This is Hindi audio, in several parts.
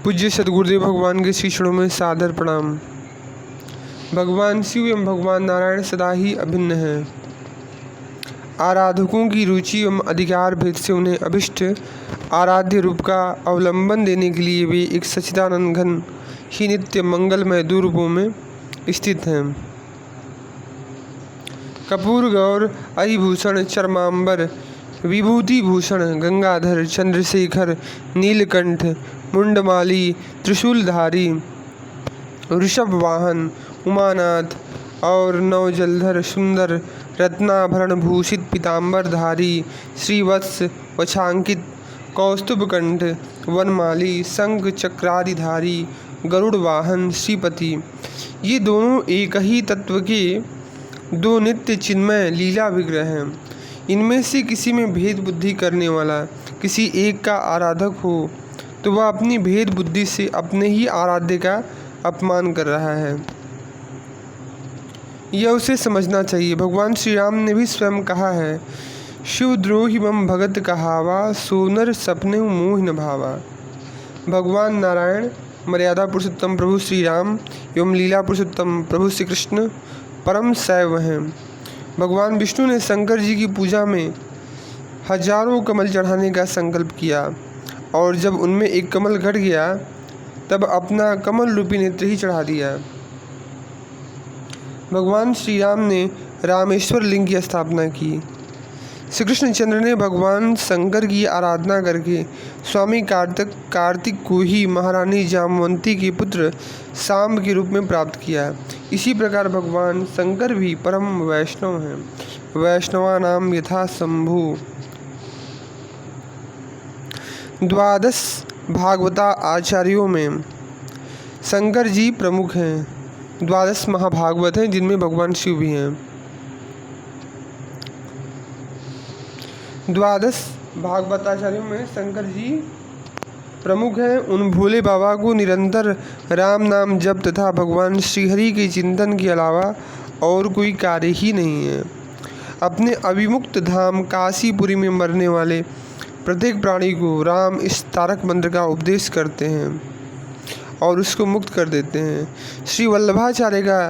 पूज्य सद्गुरुदेव भगवान के श्री चरणों में सादर प्रणाम। भगवान शिव एवं भगवान नारायण सदा ही अभिन्न हैं। आराधकों की रुचि एवं अधिकार भेद से उन्हें अभिष्ट आराध्य रूप का अवलंबन देने के लिए वे एक सच्चिदानंद घन ही नित्य मंगलमय दो रूपों में स्थित हैं। कपूर गौर अरिभूषण चरमांबर विभूति भूषण गंगाधर चंद्रशेखर नीलकंठ मुंडमाली त्रिशूलधारी ऋषभ वाहन उमानाथ और नवजलधर सुंदर रत्नाभरण भूषित पीताम्बरधारी श्रीवत्स वछांकित कौस्तुभकंठ वनमाली शंख चक्रादिधारी गरुड़ वाहन श्रीपति, ये दोनों एक ही तत्व के दो नित्य चिन्मय लीला विग्रह हैं। इनमें से किसी में भेद बुद्धि करने वाला किसी एक का आराधक हो तो वह अपनी भेद बुद्धि से अपने ही आराध्य का अपमान कर रहा है, यह उसे समझना चाहिए। भगवान श्री राम ने भी स्वयं कहा है, शिवद्रोही मम भगत कहावा सोनर सपने मोह न भावा। भगवान नारायण मर्यादा पुरुषोत्तम प्रभु श्री राम एवं लीला पुरुषोत्तम प्रभु श्री कृष्ण परम शैव हैं। भगवान विष्णु ने शंकर जी की पूजा में हजारों कमल चढ़ाने का संकल्प किया और जब उनमें एक कमल घट गया तब अपना कमल रूपी नेत्र ही चढ़ा दिया। भगवान श्री राम ने रामेश्वर लिंग की स्थापना की। श्री कृष्णचंद्र ने भगवान शंकर की आराधना करके स्वामी कार्तिक को ही महारानी जामवंती के पुत्र सांब के रूप में प्राप्त किया। इसी प्रकार भगवान शंकर भी परम वैष्णव हैं। वैष्णवानाम यथा शंभु। द्वादश भागवता आचार्यों में शंकर जी प्रमुख हैं। द्वादश महाभागवत हैं जिनमें भगवान शिव भी हैं। द्वादश भागवताचार्यों में शंकर जी प्रमुख हैं। उन भोले बाबा को निरंतर राम नाम जप तथा भगवान श्रीहरि के चिंतन के अलावा और कोई कार्य ही नहीं है। अपने अभिमुक्त धाम काशीपुरी में मरने वाले प्रत्येक प्राणी को राम इस तारक मंत्र का उपदेश करते हैं और उसको मुक्त कर देते हैं। श्री वल्लभाचार्य का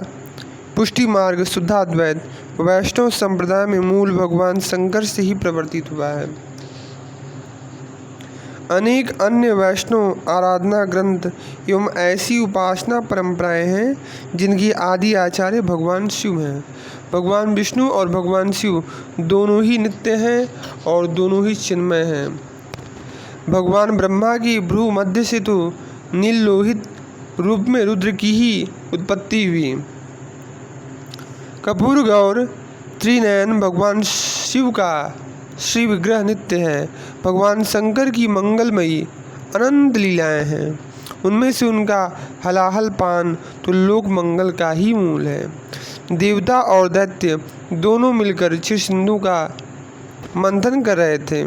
पुष्टि मार्ग शुद्धाद्वैत वैष्णव संप्रदाय में मूल भगवान शंकर से ही प्रवर्तित हुआ है। अनेक अन्य वैष्णव आराधना ग्रंथ एवं ऐसी उपासना परंपराएं हैं जिनकी आदि आचार्य भगवान शिव हैं। भगवान विष्णु और भगवान शिव दोनों ही नित्य हैं और दोनों ही चिन्मय हैं। भगवान ब्रह्मा की भ्रू मध्य से तो नील लोहित रूप में रुद्र की ही उत्पत्ति हुई। कपूर गौर त्रिनयन भगवान शिव का श्री विग्रह नित्य है। भगवान शंकर की मंगलमयी अनंत लीलाएं हैं। उनमें से उनका हलाहल पान तो लोक मंगल का ही मूल है। देवता और दैत्य दोनों मिलकर क्षीर सिंधु का मंथन कर रहे थे।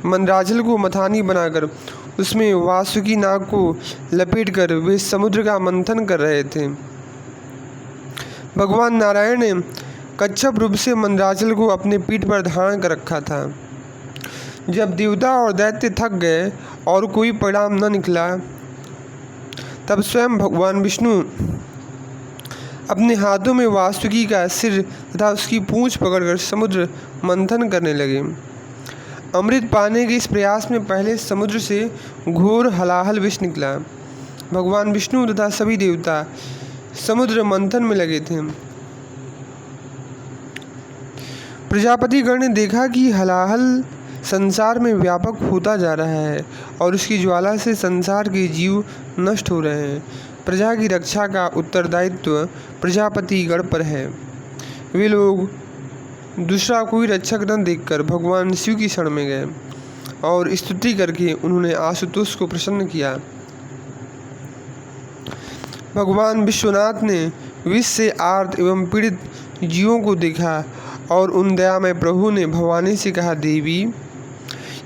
मंदराचल को मथानी बनाकर उसमें वासुकी नाग को लपेटकर वे समुद्र का मंथन कर रहे थे। भगवान नारायण ने कच्छप रूप से मंदराचल को अपने पीठ पर धारण कर रखा था। जब देवता और दैत्य थक गए और कोई परिणाम न निकला तब स्वयं भगवान विष्णु अपने हाथों में वासुकी का सिर तथा उसकी पूंछ पकड़कर समुद्र मंथन करने लगे। अमृत पाने के इस प्रयास में पहले समुद्र से घोर हलाहल विष निकला। भगवान विष्णु तथा सभी देवता समुद्र मंथन में लगे थे। प्रजापतिगण ने देखा कि हलाहल संसार में व्यापक होता जा रहा है और उसकी ज्वाला से संसार के जीव नष्ट हो रहे हैं। प्रजा की रक्षा का उत्तरदायित्व प्रजापतिगण पर है। वे लोग दूसरा कोई रक्षक न देखकर भगवान शिव की शरण में गए और स्तुति करके उन्होंने आशुतोष को प्रसन्न किया। भगवान विश्वनाथ ने विष से आर्त एवं पीड़ित जीवों को देखा और उन दयामय प्रभु ने भवानी से कहा, देवी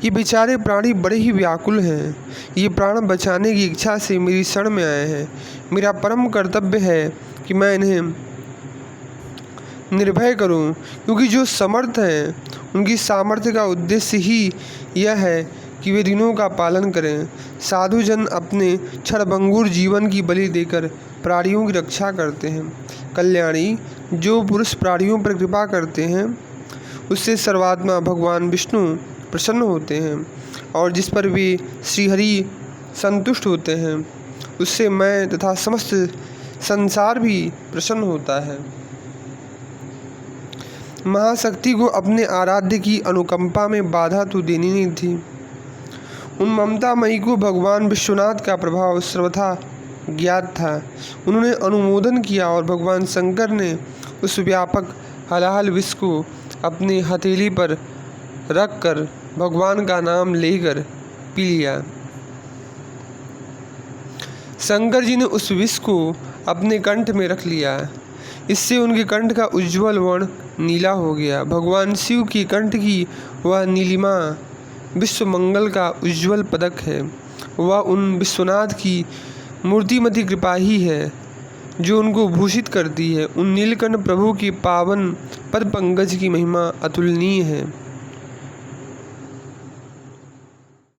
ये बेचारे प्राणी बड़े ही व्याकुल हैं। ये प्राण बचाने की इच्छा से मेरी शरण में आए हैं। मेरा परम कर्तव्य है कि मैं इन्हें निर्भय करूं, क्योंकि जो समर्थ हैं उनकी सामर्थ्य का उद्देश्य ही यह है कि वे दिनों का पालन करें। साधु जन अपने क्षणभंगुर जीवन की बलि देकर प्राणियों की रक्षा करते हैं। कल्याणी, जो पुरुष प्राणियों पर कृपा करते हैं उससे सर्वात्मा भगवान विष्णु प्रसन्न होते हैं, और जिस पर वे श्रीहरि संतुष्ट होते हैं उससे मैं तथा समस्त संसार भी प्रसन्न होता है। महाशक्ति को अपने आराध्य की अनुकंपा में बाधा तो देनी नहीं थी। उन ममतामयी को भगवान विश्वनाथ का प्रभाव सर्वथा ज्ञात था। उन्होंने अनुमोदन किया और भगवान शंकर ने उस व्यापक हलाहल विष को अपनी हथेली पर रखकर भगवान का नाम लेकर पी लिया। शंकर जी ने उस विष को अपने कंठ में रख लिया। इससे उनके कंठ का उज्ज्वल वर्ण नीला हो गया। भगवान शिव की कंठ की वह नीलिमा विश्व मंगल का उज्ज्वल पदक है। वह उन विश्वनाथ की मूर्तिमती कृपा ही है जो उनको भूषित करती है। उन नीलकंठ प्रभु की पावन पद पंकज की महिमा अतुलनीय है।